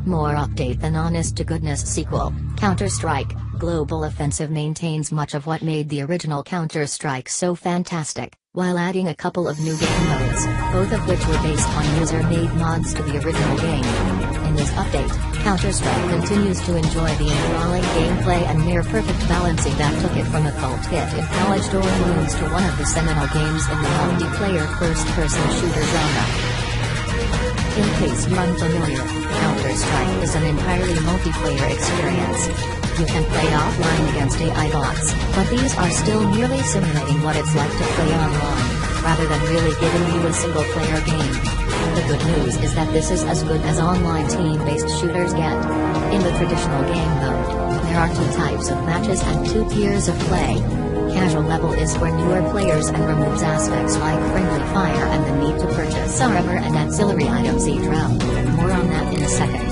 More update than honest-to-goodness sequel. Counter-Strike: Global Offensive maintains much of what made the original Counter-Strike so fantastic, while adding a couple of new game modes, both of which were based on user-made mods to the original game. In this update, Counter-Strike continues to enjoy the enthralling gameplay and near-perfect balancing that took it from a cult hit in college dorm rooms to one of the seminal games in the multiplayer first-person shooter genre. In case you're unfamiliar, Counter-Strike is an entirely multiplayer experience. You can play offline against AI bots, but these are still merely simulating what it's like to play online, rather than really giving you a single-player game. The good news is that this is as good as online team-based shooters get. In the traditional game mode, there are two types of matches and two tiers of play. Casual level is for newer players and removes aspects like friendly fire and the need to purchase armor and ancillary items each round. More on that in a second.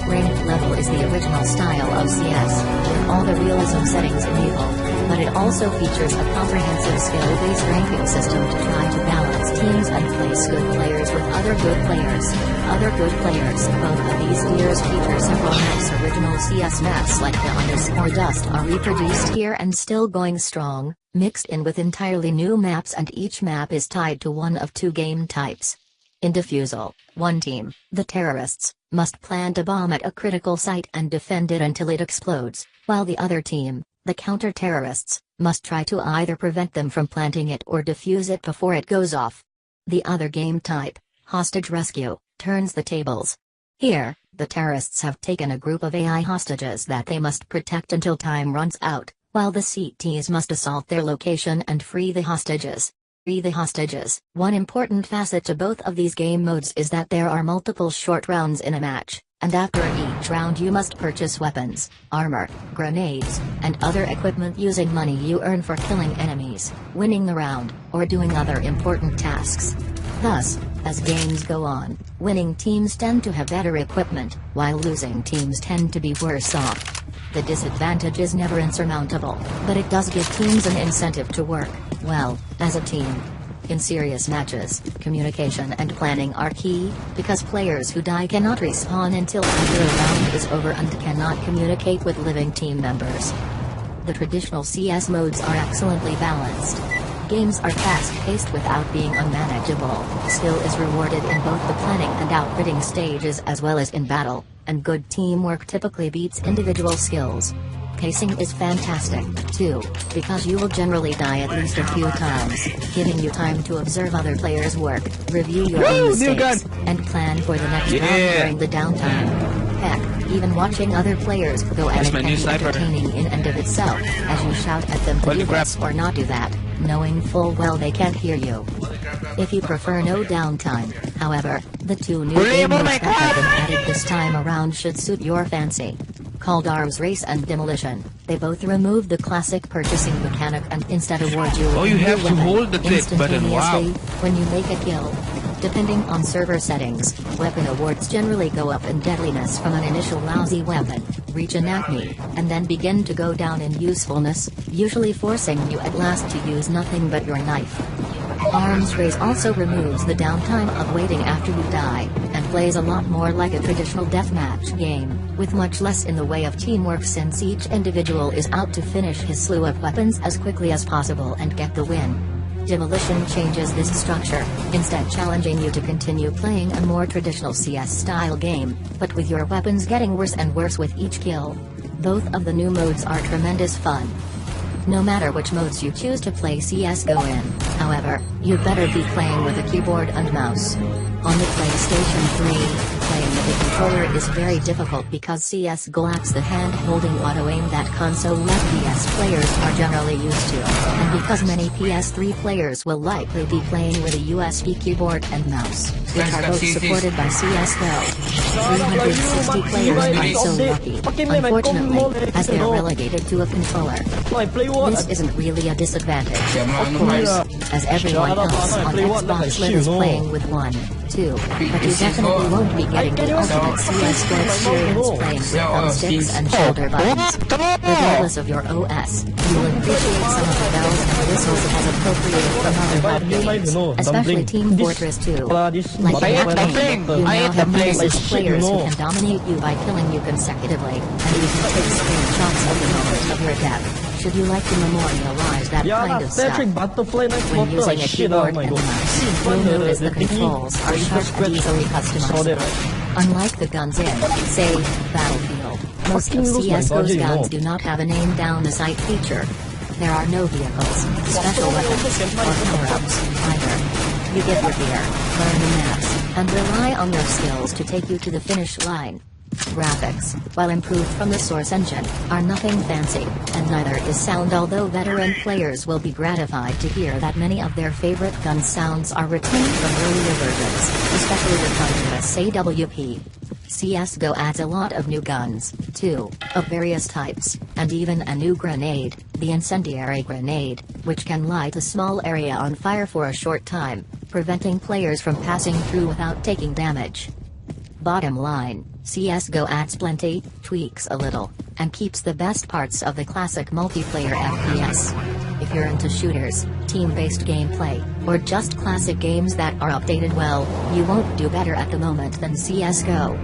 Ranked level is the original style of CS, with all the realism settings enabled, but it also features a comprehensive skill-based ranking system to try to balance teams and place good players with other good players. Both of these tiers feature several maps. Original CS maps like the _ Dust are reproduced here and still going strong, mixed in with entirely new maps, and each map is tied to one of two game types. In Defusal, one team, the terrorists, must plant a bomb at a critical site and defend it until it explodes, while the other team, the counter-terrorists, must try to either prevent them from planting it or defuse it before it goes off. The other game type, Hostage Rescue, turns the tables. Here, the terrorists have taken a group of AI hostages that they must protect until time runs out, while the CTs must assault their location and free the hostages. One important facet to both of these game modes is that there are multiple short rounds in a match, and after each round you must purchase weapons, armor, grenades, and other equipment using money you earn for killing enemies, winning the round, or doing other important tasks. Thus, as games go on, winning teams tend to have better equipment, while losing teams tend to be worse off. The disadvantage is never insurmountable, but it does give teams an incentive to work well as a team. In serious matches, communication and planning are key, because players who die cannot respawn until after a round is over and cannot communicate with living team members. The traditional CS modes are excellently balanced. Games are fast-paced without being unmanageable. Skill is rewarded in both the planning and outwitting stages as well as in battle, and good teamwork typically beats individual skills. Pacing is fantastic, too, because you will generally die at least a few times, giving you time to observe other players' work, review your own mistakes, and plan for the next round during the downtime. Heck, even watching other players go at it can be entertaining in and of itself, as you shout at them to do this or not do that, knowing full well they can't hear you. If you prefer no downtime, however, the two new game modes that have been added this time around should suit your fancy. Called Arms Race and Demolition, they both remove the classic purchasing mechanic and instead award you you have to hold the click button. Wow. When you make a kill. Depending on server settings, weapon awards generally go up in deadliness from an initial lousy weapon, reach an acme, and then begin to go down in usefulness, usually forcing you at last to use nothing but your knife. Arms Race also removes the downtime of waiting after you die, and plays a lot more like a traditional deathmatch game, with much less in the way of teamwork since each individual is out to finish his slew of weapons as quickly as possible and get the win. Demolition changes this structure, instead challenging you to continue playing a more traditional CS-style game, but with your weapons getting worse and worse with each kill. Both of the new modes are tremendous fun. No matter which modes you choose to play CS:GO in, however, you'd better be playing with a keyboard and mouse. On the PlayStation 3, playing with a controller is very difficult because CS:GO lacks the hand-holding auto-aim that console FPS players are generally used to, and because many PS3 players will likely be playing with a USB keyboard and mouse, which are both supported by CS:GO. 360 players aren't so lucky, unfortunately, as they're relegated to a controller. This isn't really a disadvantage, of course, as everyone else on Xbox Live is playing with one, two, but you definitely won't be getting the ultimate ultimate CSGO experience playing with thumbsticks and shoulder buttons. Regardless of your OS, you will appreciate some of the bells and whistles as appropriated from other web games, especially Team Fortress 2. Like in that game, you now have nemesis players who can dominate you by killing you consecutively, and you can take screenshots of the moment of your death. Should you like to memorialize that kind of stuff? When using a keyboard and mouse, you'll notice the controls are sharp and easily customizable. Unlike the guns in, say, Battlefield, most of CSGO's guns do not have a name down the sight feature. There are no vehicles, special weapons, or power-ups, either. You get your gear, learn the maps, and rely on your skills to take you to the finish line. Graphics, while improved from the source engine, are nothing fancy, and neither is sound, although veteran players will be gratified to hear that many of their favorite gun sounds are retained from earlier versions, especially the continuous AWP. CSGO adds a lot of new guns, too, of various types, and even a new grenade, the incendiary grenade, which can light a small area on fire for a short time, preventing players from passing through without taking damage. Bottom line, CSGO adds plenty, tweaks a little, and keeps the best parts of the classic multiplayer FPS. If you're into shooters, team-based gameplay, or just classic games that are updated well, you won't do better at the moment than CSGO.